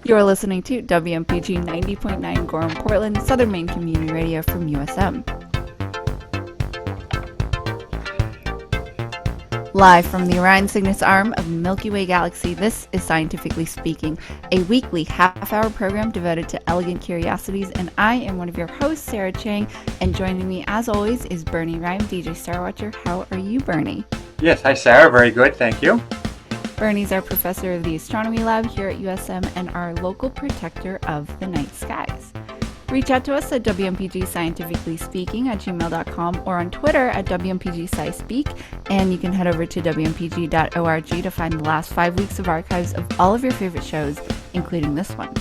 You're listening to WMPG 90.9 Gorham, Portland, Southern Maine Community Radio from USM. Live from the Orion Cygnus arm of the Milky Way galaxy, this is Scientifically Speaking, a weekly half-hour program devoted to elegant curiosities, and I am one of your hosts, Sarah Chang, and joining me, as always, is Bernie Rhyme, DJ Star Watcher. How are you, Bernie? Yes, hi, Sarah. Very good, thank you. Bernie's our professor of the Astronomy Lab here at USM and our local protector of the night skies. Reach out to us at WMPG Scientifically Speaking at gmail.com or on Twitter at WMPG SciSpeak, and you can head over to WMPG.org to find the last 5 weeks of archives of all of your favorite shows, including this one.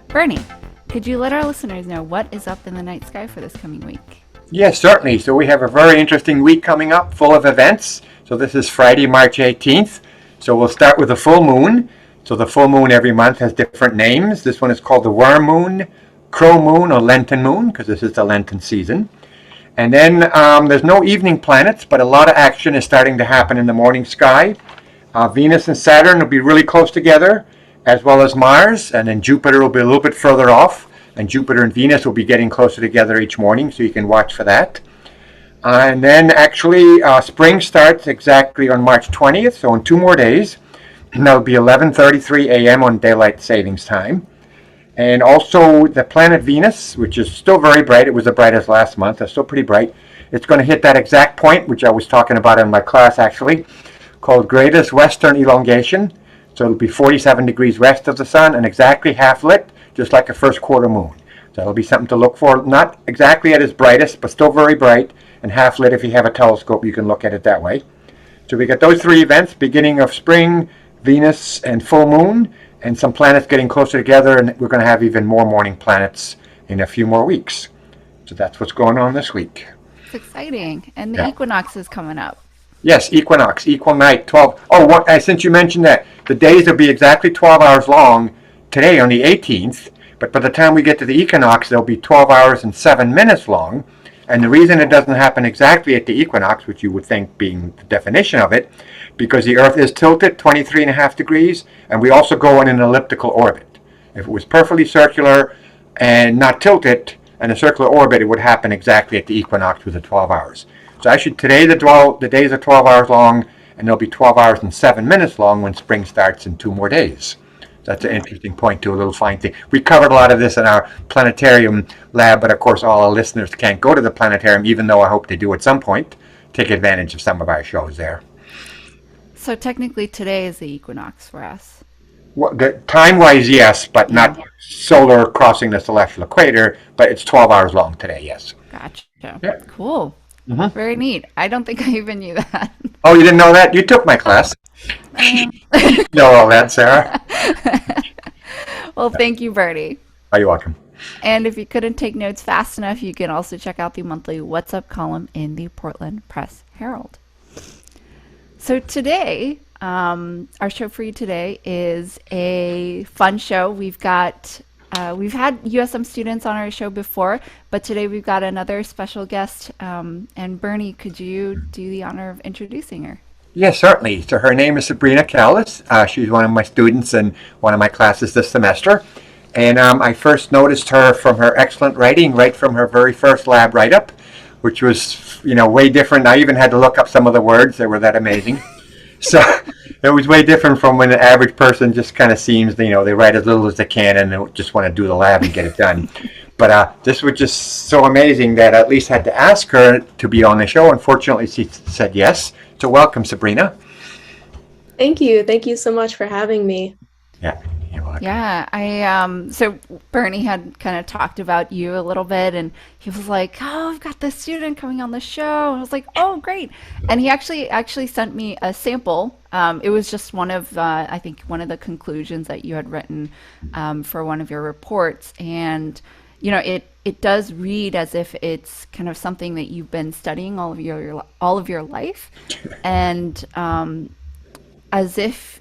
Bernie, could you let our listeners know what is up in the night sky for this coming week? Yes, certainly. So we have a very interesting week coming up, full of events. So this is Friday, March 18th. So we'll start with the full moon. So the full moon every month has different names. This one is called the worm moon, crow moon, or Lenten moon, because this is the Lenten season. And then there's no evening planets, but a lot of action is starting to happen in the morning sky. Venus and Saturn will be really close together, as well as Mars, and then Jupiter will be a little bit further off, and Jupiter and Venus will be getting closer together each morning, so you can watch for that. And then actually spring starts exactly on March 20th, so in 2 more days. And that'll be 11:33 a.m. on daylight savings time. And also the planet Venus, which is still very bright. It was the brightest last month. It's still pretty bright. It's going to hit that exact point, which I was talking about in my class actually, called greatest western elongation. So it'll be 47 degrees west of the sun and exactly half lit, just like a first quarter moon. So that'll be something to look for. Not exactly at its brightest, but still very bright, and half lit. If you have a telescope, you can look at it that way. So we got those 3 events, beginning of spring, Venus, and full moon, and some planets getting closer together, and we're going to have even more morning planets in a few more weeks. So that's what's going on this week. It's exciting. And the equinox is coming up. Yes, equinox, equal night, 12. Since you mentioned that, the days will be exactly 12 hours long today on the 18th, but by the time we get to the equinox, they'll be 12 hours and 7 minutes long. And the reason it doesn't happen exactly at the equinox, which you would think being the definition of it, because the Earth is tilted 23.5 degrees, and we also go in an elliptical orbit. If it was perfectly circular and not tilted, and a circular orbit, it would happen exactly at the equinox with the 12 hours. So actually today the days are 12 hours long, and they'll be 12 hours and 7 minutes long when spring starts in 2 more days. That's an interesting point too, a little fine thing. We covered a lot of this in our planetarium lab, but of course all our listeners can't go to the planetarium, even though I hope they do at some point. Take advantage of some of our shows there. So technically today is the equinox for us. Well, time-wise, yes, but not solar crossing the celestial equator, but it's 12 hours long today, yes. Gotcha. Yeah. Cool. Mm-hmm. Very neat. I don't think I even knew that. Oh, you didn't know that? You took my class. You know all that, Sarah. Well, thank you, Bertie. Oh, you're welcome. And if you couldn't take notes fast enough, you can also check out the monthly What's Up column in the Portland Press Herald. So today, our show for you today is a fun show. We've had USM students on our show before, but today we've got another special guest. And Bernie, could you do the honor of introducing her? Yes, certainly. So her name is Sabrina Callis. She's one of my students in one of my classes this semester. And I first noticed her from her excellent writing, right from her very first lab write-up, which was, way different. I even had to look up some of the words. They were that amazing. So it was way different from when the average person just kind of seems, they write as little as they can and they just want to do the lab and get it done. But this was just so amazing that I at least had to ask her to be on the show. Unfortunately, she said yes. So welcome, Sabrina. Thank you. Thank you so much for having me. Yeah. Yeah, so Bernie had kind of talked about you a little bit, and he was like, "Oh, I've got this student coming on the show." And I was like, "Oh, great!" And he actually sent me a sample. It was just one of I think one of the conclusions that you had written for one of your reports, and it does read as if it's kind of something that you've been studying all of your life, and as if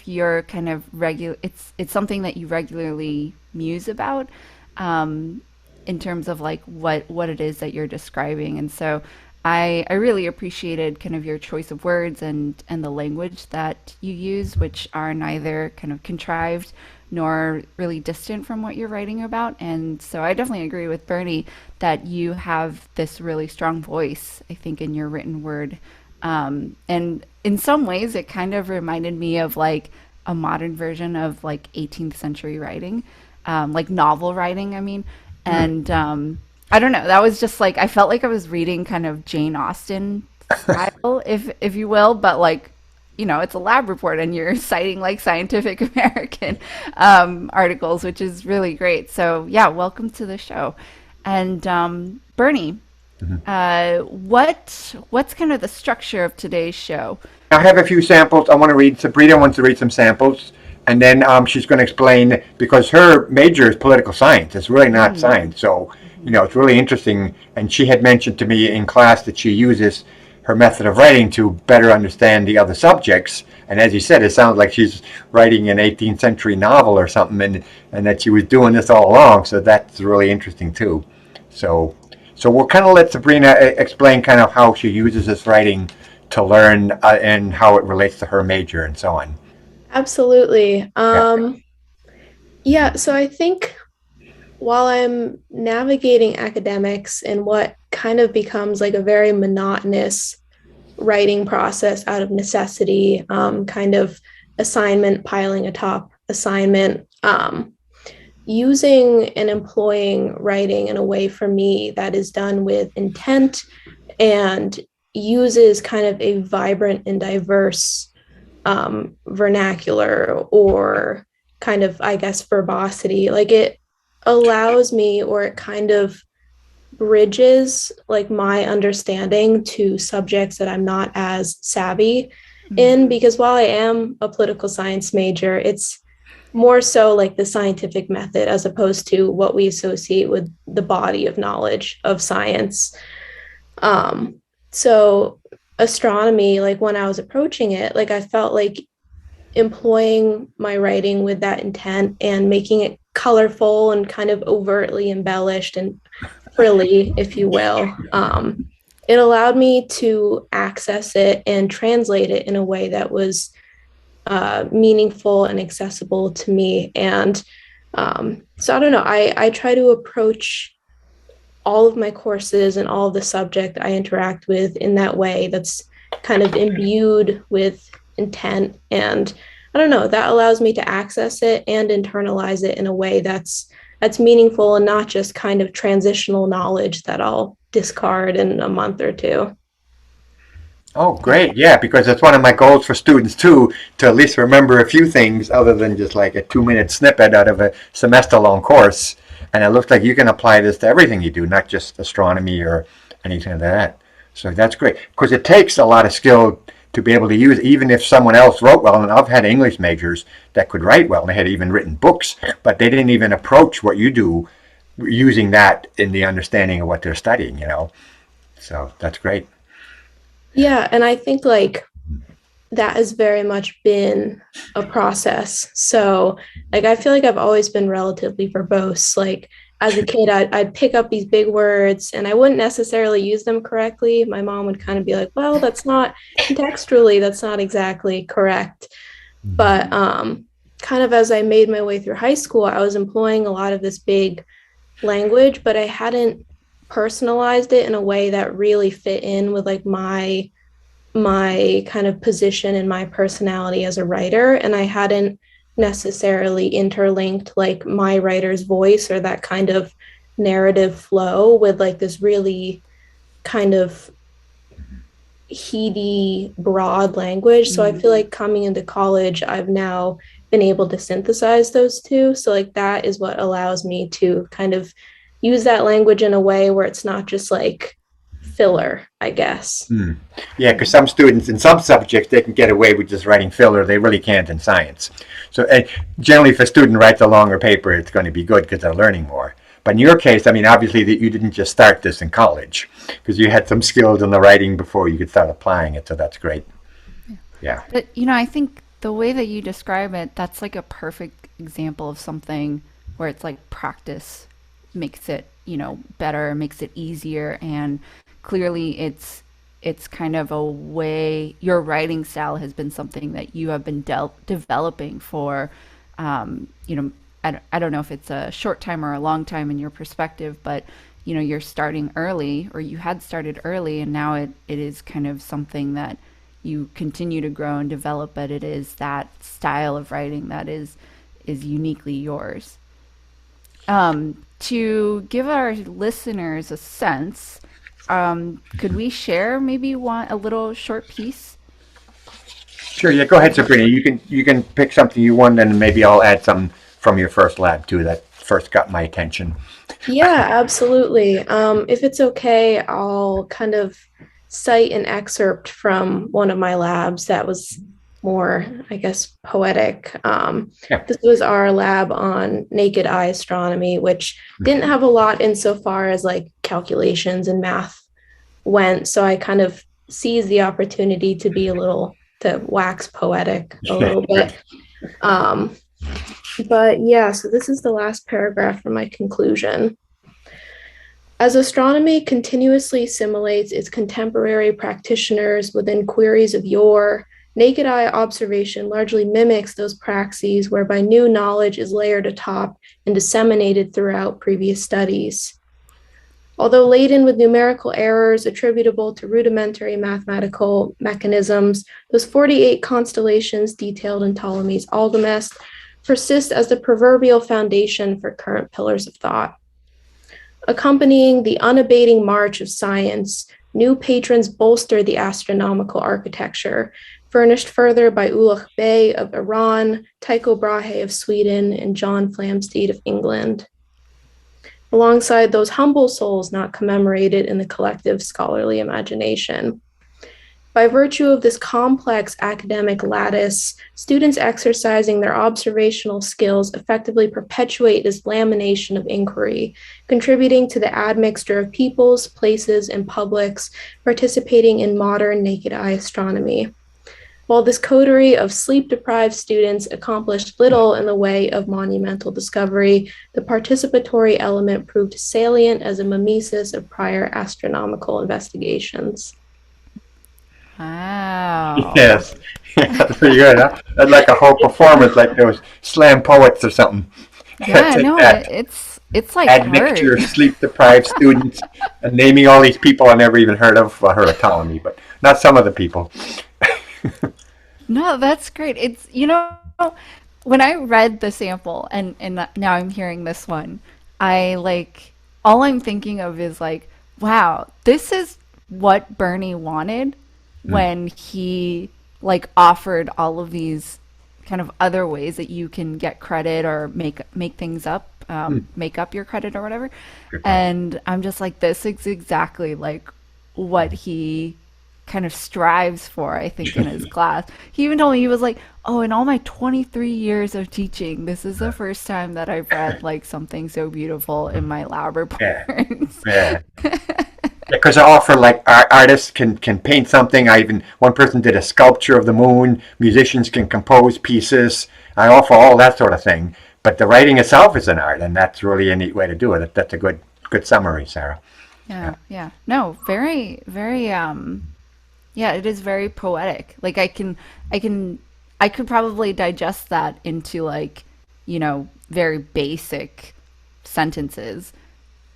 you're kind of it's something that you regularly muse about, in terms of like what it is that you're describing. And so I really appreciated kind of your choice of words and the language that you use, which are neither kind of contrived nor really distant from what you're writing about. And so I definitely agree with Bernie that you have this really strong voice, I think, in your written word. And in some ways, it kind of reminded me of like a modern version of like 18th century writing, like novel writing, I mean. Hmm. And I don't know, that was just like, I felt like I was reading kind of Jane Austen style, if you will, but like, it's a lab report and you're citing like Scientific American articles, which is really great. So yeah, welcome to the show. And Bernie, Mhm. what's kind of the structure of today's show? I have a few samples. I want to read. Sabrina wants to read some samples, and then she's going to explain because her major is political science. It's really not Mm, science, so it's really interesting. And she had mentioned to me in class that she uses her method of writing to better understand the other subjects. And as you said, it sounds like she's writing an 18th century novel or something, and that she was doing this all along. So that's really interesting too. So, so we'll kind of let Sabrina explain kind of how she uses this writing to learn and how it relates to her major and so on. Absolutely. Yeah. Yeah, so I think while I'm navigating academics and what kind of becomes like a very monotonous writing process out of necessity, kind of assignment piling atop assignment, using and employing writing in a way for me that is done with intent and uses kind of a vibrant and diverse vernacular or kind of, I guess, verbosity. Like it allows me, or it kind of bridges like my understanding to subjects that I'm not as savvy mm, in, because while I am a political science major, it's more so like the scientific method as opposed to what we associate with the body of knowledge of science. So astronomy, like when I was approaching it, like I felt like employing my writing with that intent and making it colorful and kind of overtly embellished and frilly, if you will. It allowed me to access it and translate it in a way that was meaningful and accessible to me. And so I don't know, I try to approach all of my courses and all of the subject I interact with in that way that's kind of imbued with intent. And I don't know, that allows me to access it and internalize it in a way that's meaningful and not just kind of transitional knowledge that I'll discard in a month or two. Oh, great. Yeah, because that's one of my goals for students too, to at least remember a few things other than just like a 2 minute snippet out of a semester long course. And it looks like you can apply this to everything you do, not just astronomy or anything like that. So that's great. Because it takes a lot of skill to be able to use, even if someone else wrote well. And I've had English majors that could write well, and they had even written books, but they didn't even approach what you do using that in the understanding of what they're studying. So that's great. Yeah. Yeah, and I think like that has very much been a process. So, like, I feel like I've always been relatively verbose. Like, as a kid, I'd pick up these big words and I wouldn't necessarily use them correctly. My mom would kind of be like, well, that's not contextually, that's not exactly correct. But kind of as I made my way through high school, I was employing a lot of this big language, but I hadn't personalized it in a way that really fit in with like my kind of position and my personality as a writer. And I hadn't necessarily interlinked like my writer's voice or that kind of narrative flow with like this really kind of heady, broad language. So I mm. feel like coming into college, I've now been able to synthesize those two. So, like, that is what allows me to kind of use that language in a way where it's not just like filler, I guess. Hmm. Yeah, because some students in some subjects they can get away with just writing filler. They really can't in science. So generally, if a student writes a longer paper, it's going to be good because they're learning more. But in your case, I mean, obviously that you didn't just start this in college because you had some skills in the writing before you could start applying it. So that's great. Yeah. But I think the way that you describe it, that's like a perfect example of something where it's like practice makes it, better, makes it easier, and clearly it's kind of a way your writing style has been something that you have been developing for you know, I don't know if it's a short time or a long time in your perspective, but you know, you're starting early or you had started early and now it is kind of something that you continue to grow and develop, but it is that style of writing that is uniquely yours. To give our listeners a sense, could we share maybe a little short piece? Sure, yeah, go ahead, Sabrina. You can pick something you want, and maybe I'll add some from your first lab too that first got my attention. Yeah, absolutely. If it's okay, I'll kind of cite an excerpt from one of my labs that was more, I guess, poetic. Yeah. This was our lab on naked eye astronomy, which didn't have a lot insofar as like calculations and math went. So I kind of seized the opportunity to be a little, to wax poetic a little Good. bit. Um, but yeah, so this is the last paragraph for my conclusion. As astronomy continuously assimilates its contemporary practitioners within queries of yore, naked eye observation largely mimics those praxes whereby new knowledge is layered atop and disseminated throughout previous studies. Although laden with numerical errors attributable to rudimentary mathematical mechanisms, those 48 constellations detailed in Ptolemy's Almagest persist as the proverbial foundation for current pillars of thought. Accompanying the unabating march of science, new patrons bolstered the astronomical architecture, furnished further by Ulugh Bey of Iran, Tycho Brahe of Sweden, and John Flamsteed of England, alongside those humble souls not commemorated in the collective scholarly imagination. By virtue of this complex academic lattice, students exercising their observational skills effectively perpetuate this lamination of inquiry, contributing to the admixture of peoples, places, and publics participating in modern naked eye astronomy. While this coterie of sleep-deprived students accomplished little in the way of monumental discovery, the participatory element proved salient as a mimesis of prior astronomical investigations. Wow. Yes, that's pretty good. Huh? That's like a whole performance, like those slam poets or something. Yeah, Take no, that. it's like art. Admixture, sleep-deprived students, and naming all these people I never even heard of. Well, I heard of Ptolemy, but not some of the people. No, that's great. It's, you know, when I read the sample and now I'm hearing this one, I like all I'm thinking of is like, wow, this is what Bernie wanted Mm. when he like offered all of these kind of other ways that you can get credit or make things up, Mm. make up your credit or whatever. Good point. And I'm just like, this is exactly like what he kind of strives for, I think, in his class. He even told me, he was like, oh, in all my 23 years of teaching, this is the first time that I've read like something so beautiful in my lab Yeah, reports. yeah. Because I offer like artists can paint something. I even one person did a sculpture of the moon. Musicians can compose pieces. I offer all that sort of thing. But the writing itself is an art, and that's really a neat way to do it. That's a good summary, Sarah. Yeah, yeah. No, very, very, yeah, it is very poetic. Like I can, I could probably digest that into like, you know, very basic sentences,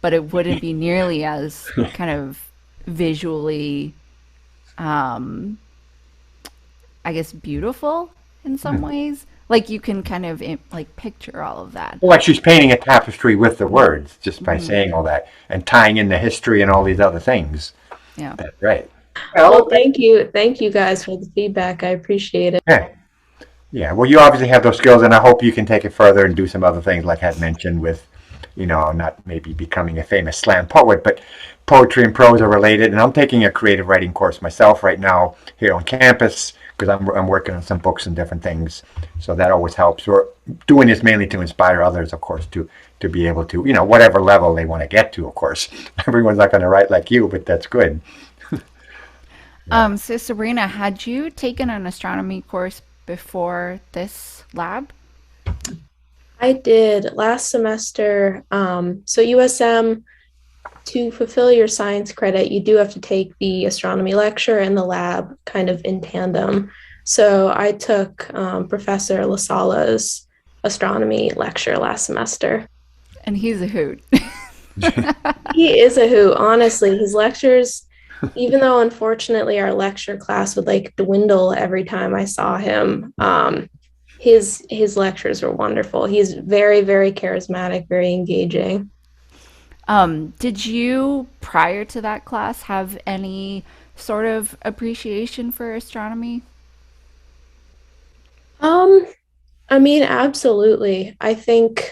but it wouldn't be nearly as kind of visually, um, I guess, beautiful in some ways. Like you can kind of like picture all of that. Well, like she's painting a tapestry with the words just by Hmm. saying all that and tying in the history and all these other things. Yeah. That's right. Well, Well, thank you. Thank you guys for the feedback. I appreciate it. yeah. Yeah, well, you obviously have those skills, and I hope you can take it further and do some other things, like I had mentioned, with, not maybe becoming a famous slam poet, but poetry and prose are related. And I'm taking a creative writing course myself right now here on campus because I'm working on some books and different things. So that always helps. We're doing this mainly to inspire others, of course, to be able to, whatever level they want to get to, of course. Everyone's not going to write like you, but that's good. Yeah. So Sabrina, had you taken an astronomy course before this lab? I did last semester. So USM, to fulfill your science credit, you do have to take the astronomy lecture and the lab kind of in tandem. So I took Professor Lasala's astronomy lecture last semester. And he's a hoot. He is a hoot, honestly. His lectures, even though unfortunately our lecture class would like dwindle every time I saw him, his lectures were wonderful. He's very, very charismatic, very engaging. Did you, prior to that class, have any sort of appreciation for astronomy? Um, I mean, absolutely. I think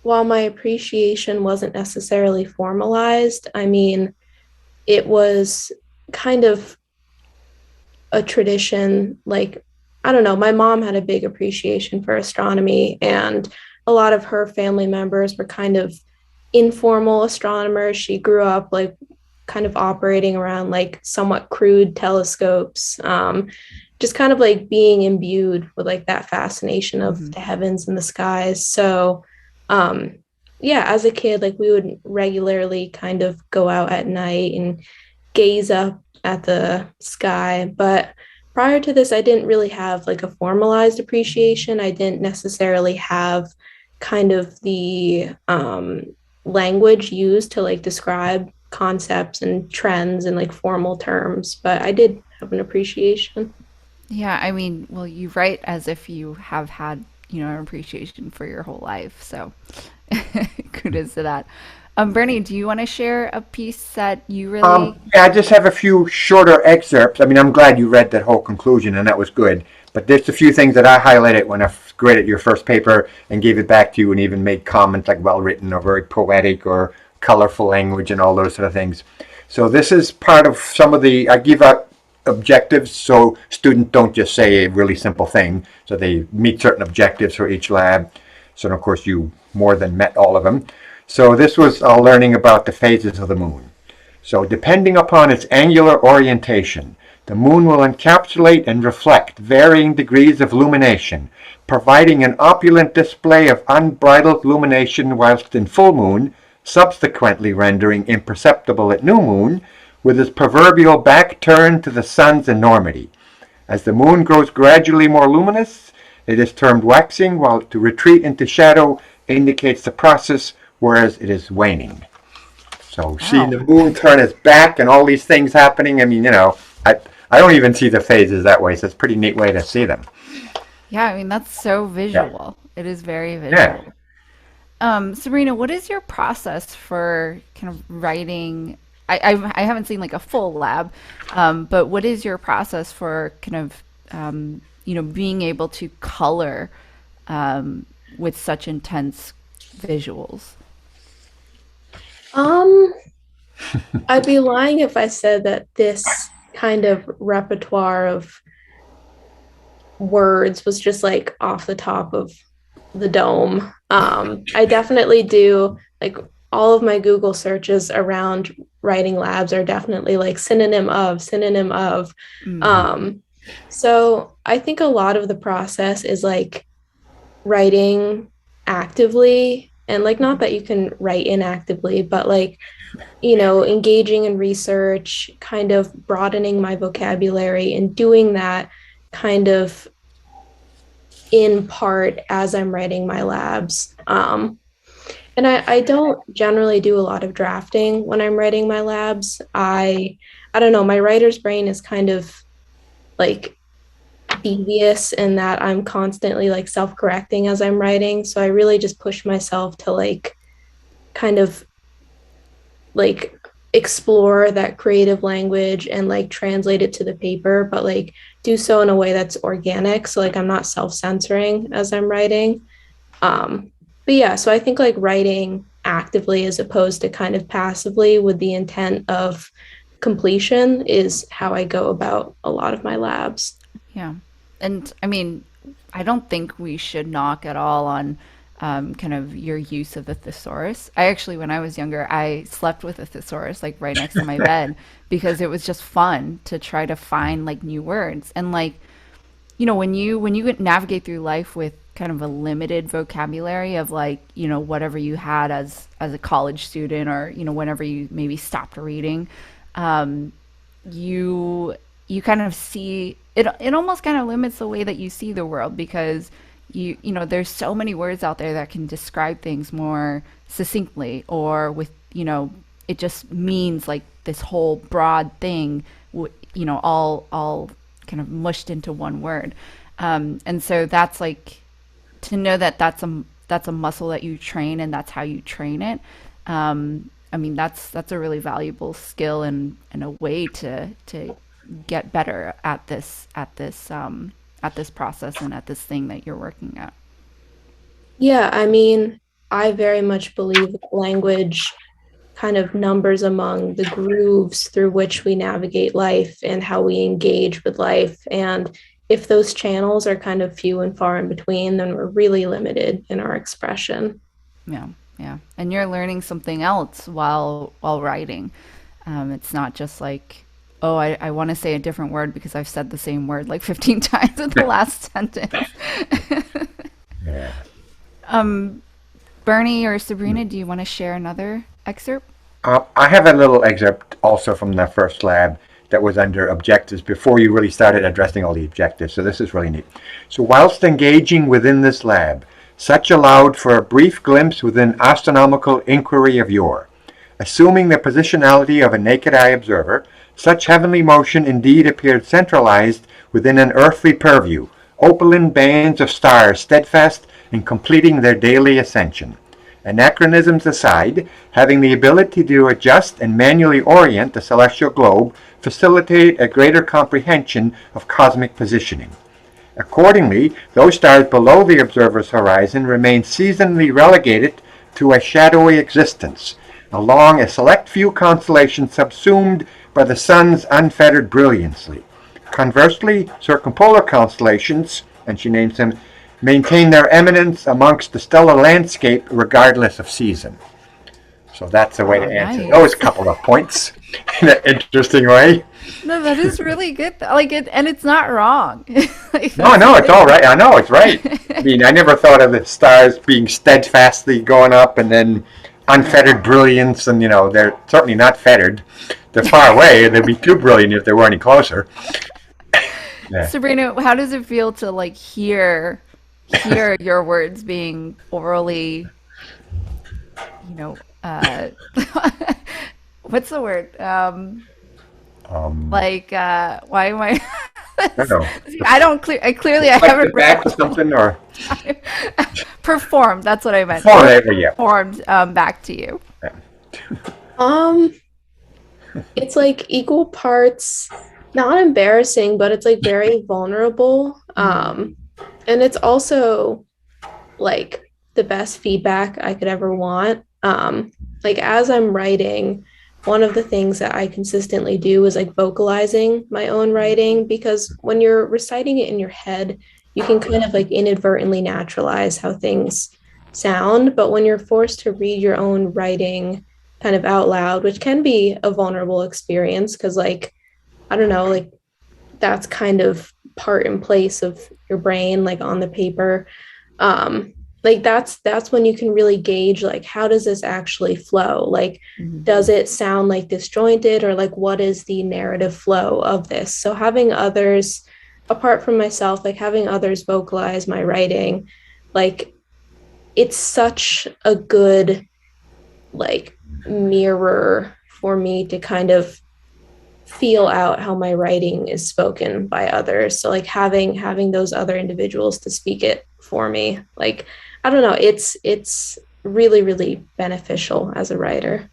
while my appreciation wasn't necessarily formalized, I mean, it was kind of a tradition. Like, I don't know, my mom had a big appreciation for astronomy, and a lot of her family members were kind of informal astronomers. She grew up like kind of operating around like somewhat crude telescopes, just kind of like being imbued with like that fascination of Mm-hmm. the heavens and the skies. So, um, yeah, as a kid, like we would regularly kind of go out at night and gaze up at the sky. But prior to this, I didn't really have like a formalized appreciation. I didn't necessarily have kind of the language used to like describe concepts and trends and like formal terms, but I did have an appreciation. Yeah, I mean, well, you write as if you have had, an appreciation for your whole life. So kudos to that. Bernie, do you want to share a piece that you really? Yeah, I just have a few shorter excerpts. I mean, I'm glad you read that whole conclusion, and that was good. But there's a few things that I highlighted when I graded your first paper and gave it back to you, and even made comments like well written or very poetic or colorful language and all those sort of things. So this is part of some of the I give out objectives so students don't just say a really simple thing. So they meet certain objectives for each lab. So of course you more than met all of them. So this was learning about the phases of the moon. So depending upon its angular orientation, the moon will encapsulate and reflect varying degrees of illumination, providing an opulent display of unbridled illumination whilst in full moon, subsequently rendering imperceptible at new moon, with its proverbial back turned to the sun's enormity. As the moon grows gradually more luminous, it is termed waxing, while to retreat into shadow indicates the process, whereas it is waning. So seeing Wow. the moon turn its back and all these things happening, I mean, I don't even see the phases that way, so it's a pretty neat way to see them. Yeah, I mean, that's so Yeah. visual. It is very Yeah. visual. Sabrina, what is your process for kind of writing? I haven't seen like a full lab, but what is your process for kind of being able to color with such intense visuals? Um, I'd be lying if I said that this kind of repertoire of words was just like off the top of the dome. I definitely do like all of my Google searches around writing labs are definitely like synonym of. Mm. Um, so I think a lot of the process is like writing actively and like not that you can write inactively, but like engaging in research, kind of broadening my vocabulary and doing that kind of in part as I'm writing my labs. And I don't generally do a lot of drafting when I'm writing my labs. I don't know, my writer's brain is kind of like devious in that I'm constantly like self-correcting as I'm writing. So I really just push myself to like kind of like explore that creative language and like translate it to the paper, but like do so in a way that's organic. So like I'm not self-censoring as I'm writing. But yeah, so I think like writing actively as opposed to kind of passively with the intent of completion is how I go about a lot of my labs. Yeah. And I mean, I don't think we should knock at all on kind of your use of the thesaurus. I actually, when I was younger, I slept with a thesaurus like right next to my bed because it was just fun to try to find like new words. And like, when you navigate through life with kind of a limited vocabulary of like, whatever you had as a college student or, whenever you maybe stopped reading, um, you you kind of see it almost kind of limits the way that you see the world because there's so many words out there that can describe things more succinctly, or with, it just means like this whole broad thing, all kind of mushed into one word. And so that's like, to know that that's a muscle that you train, and that's how you train it. I mean, that's a really valuable skill, and a way to get better at this process and at this thing that you're working at. Yeah, I mean, I very much believe that language kind of numbers among the grooves through which we navigate life and how we engage with life. And if those channels are kind of few and far in between, then we're really limited in our expression. Yeah, yeah. And you're learning something else while writing. It's not just like, oh, I want to say a different word because I've said the same word like 15 times in the last sentence. Yeah. um, Bernie or Sabrina, do you want to share another excerpt? I have a little excerpt also from the first lab that was under objectives before you really started addressing all the objectives. So this is really neat. So whilst engaging within this lab, such allowed for a brief glimpse within astronomical inquiry of yore. Assuming the positionality of a naked eye observer, such heavenly motion indeed appeared centralized within an earthly purview, opaline bands of stars steadfast in completing their daily ascension. Anachronisms aside, having the ability to adjust and manually orient the celestial globe facilitate a greater comprehension of cosmic positioning. Accordingly, those stars below the observer's horizon remain seasonally relegated to a shadowy existence, along a select few constellations subsumed by the sun's unfettered brilliancy. Conversely, circumpolar constellations, and she names them, maintain their eminence amongst the stellar landscape regardless of season. So that's a way to answer nice. those couple of points in an interesting way. No, that is really good. Like it, and it's not wrong. Like, No, it's all right. I know it's right. I mean, I never thought of the stars being steadfastly going up and then unfettered brilliance, and they're certainly not fettered. They're far away, and they'd be too brilliant if they were any closer. Yeah. Sabrina, how does it feel to like hear your words being orally, you know, uh, what's the word? Why am I? I don't know. I don't clear. I clearly I Like haven't the back or something, or performed. That's what I meant. oh, there we go. Performed back to you. Um, it's like equal parts, not embarrassing, but it's like very vulnerable. And it's also like the best feedback I could ever want. Like as I'm writing, one of the things that I consistently do is like vocalizing my own writing, because when you're reciting it in your head, you can kind of like inadvertently naturalize how things sound. But when you're forced to read your own writing kind of out loud, which can be a vulnerable experience, because like, I don't know, like that's kind of part and place of your brain, like on the paper. Like that's when you can really gauge like how does this actually flow, like does it sound like disjointed, or like what is the narrative flow of this. So having others, apart from myself, like having others vocalize my writing, like it's such a good like mirror for me to kind of feel out how my writing is spoken by others. So like having those other individuals to speak it for me, like I don't know, it's really, really beneficial as a writer.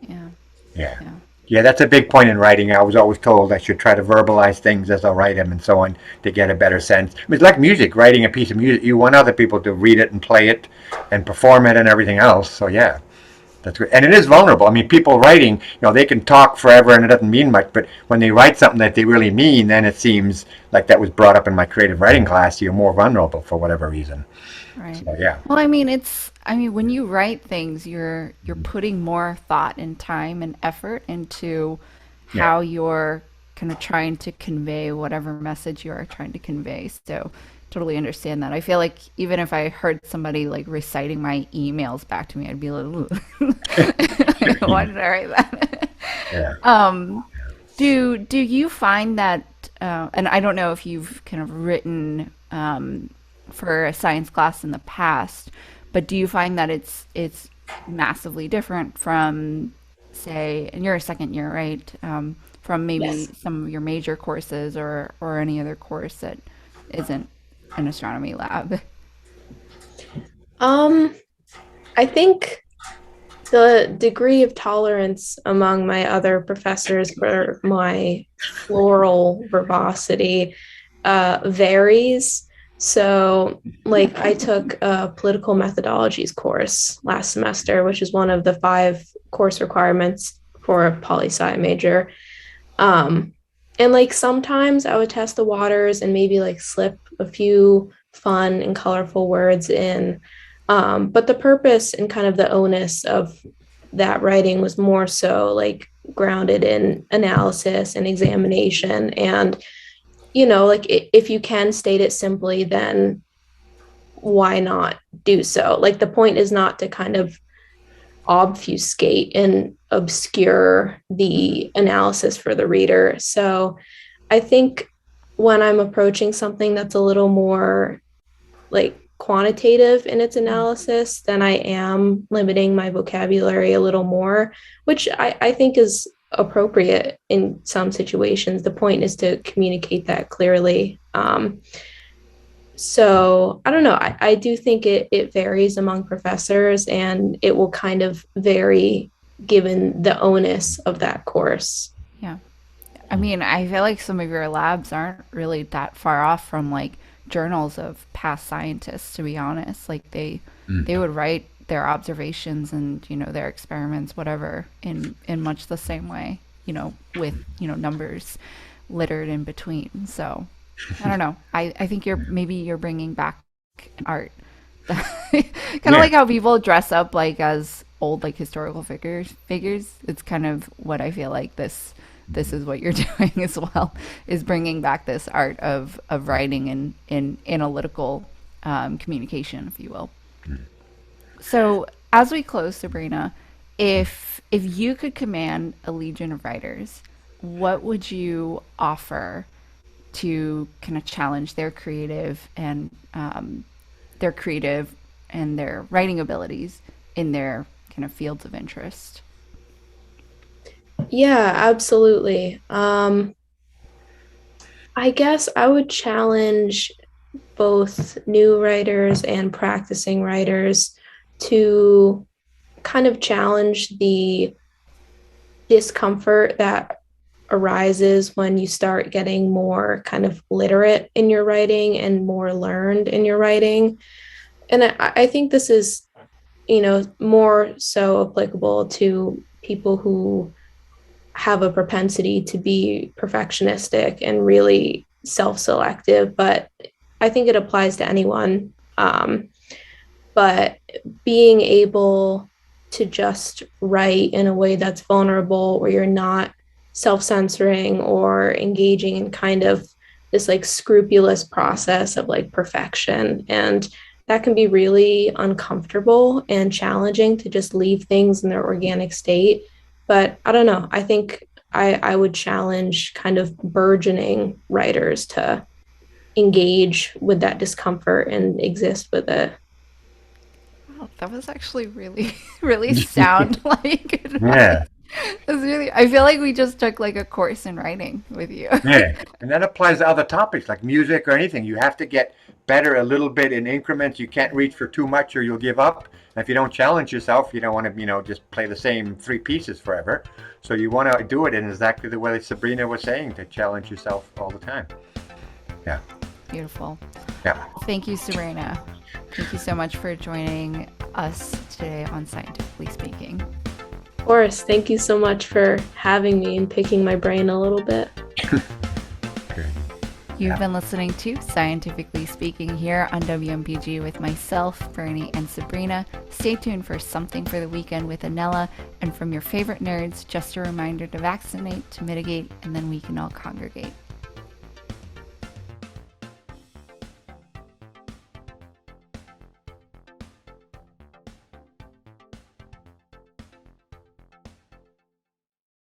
Yeah. Yeah. Yeah, that's a big point in writing. I was always told I should try to verbalize things as I write them and so on to get a better sense. I mean, it's like music, writing a piece of music. You want other people to read it and play it and perform it and everything else. So yeah, that's great. And it is vulnerable. I mean, people writing, they can talk forever and it doesn't mean much, but when they write something that they really mean, then it seems like that was brought up in my creative writing class. You're more vulnerable for whatever reason. Right. So yeah. Well, I mean, when you write things, you're putting more thought and time and effort into how you're kind of trying to convey whatever message you are trying to convey. So totally understand that. I feel like even if I heard somebody like reciting my emails back to me, I'd be like, ooh. Why did I write that? Yeah. Do you find that, and I don't know if you've kind of written for a science class in the past, but do you find that it's massively different from, say, and you're a second year, right? From maybe Yes. some of your major courses or any other course that isn't an astronomy lab. Um, I think the degree of tolerance among my other professors for my floral verbosity varies. So, like, I took a political methodologies course last semester, which is one of the five course requirements for a poli sci major. Um, and like sometimes I would test the waters and maybe like slip a few fun and colorful words in. But the purpose and kind of the onus of that writing was more so like grounded in analysis and examination. And, like if you can state it simply, then why not do so? Like the point is not to kind of obfuscate and obscure the analysis for the reader. So I think when I'm approaching something that's a little more like quantitative in its analysis, then I am limiting my vocabulary a little more, which I think is appropriate in some situations. The point is to communicate that clearly. So I don't know. I do think it varies among professors and it will kind of vary given the onus of that course. Yeah. I mean, I feel like some of your labs aren't really that far off from like journals of past scientists, to be honest. Like they would write their observations and, their experiments, whatever, in much the same way, with, numbers littered in between. So I don't know. I think you're bringing back art. Kind of Yeah. like how people dress up like as old like historical figures. It's kind of what I feel like this is what you're doing as well, is bringing back this art of writing and in analytical communication, if you will. So as we close, Sabrina, if you could command a legion of writers, what would you offer to kind of challenge their creative and their writing abilities in their kind of fields of interest? Yeah, absolutely. I guess I would challenge both new writers and practicing writers to kind of challenge the discomfort that arises when you start getting more kind of literate in your writing and more learned in your writing. And I think this is, more so applicable to people who have a propensity to be perfectionistic and really self-selective, but I think it applies to anyone. But being able to just write in a way that's vulnerable, where you're not self-censoring or engaging in kind of this like scrupulous process of like perfection, and that can be really uncomfortable and challenging to just leave things in their organic state. But I don't know. I think I would challenge kind of burgeoning writers to engage with that discomfort and exist with it. Wow, that was actually really, really sound like advice. Yeah. It was really. I feel like we just took like a course in writing with you. Yeah. And that applies to other topics like music or anything. You have to get better a little bit in increments. You can't reach for too much or you'll give up. And if you don't challenge yourself, you don't want to, just play the same three pieces forever. So you want to do it in exactly the way Sabrina was saying, to challenge yourself all the time. Yeah. Beautiful. Yeah. Thank you, Sabrina. Thank you so much for joining us today on Scientifically Speaking. Of course, thank you so much for having me and picking my brain a little bit. You've been listening to Scientifically Speaking here on WMPG with myself, Bernie, and Sabrina. Stay tuned for Something for the Weekend with Anella. And from your favorite nerds, just a reminder to vaccinate, to mitigate, and then we can all congregate.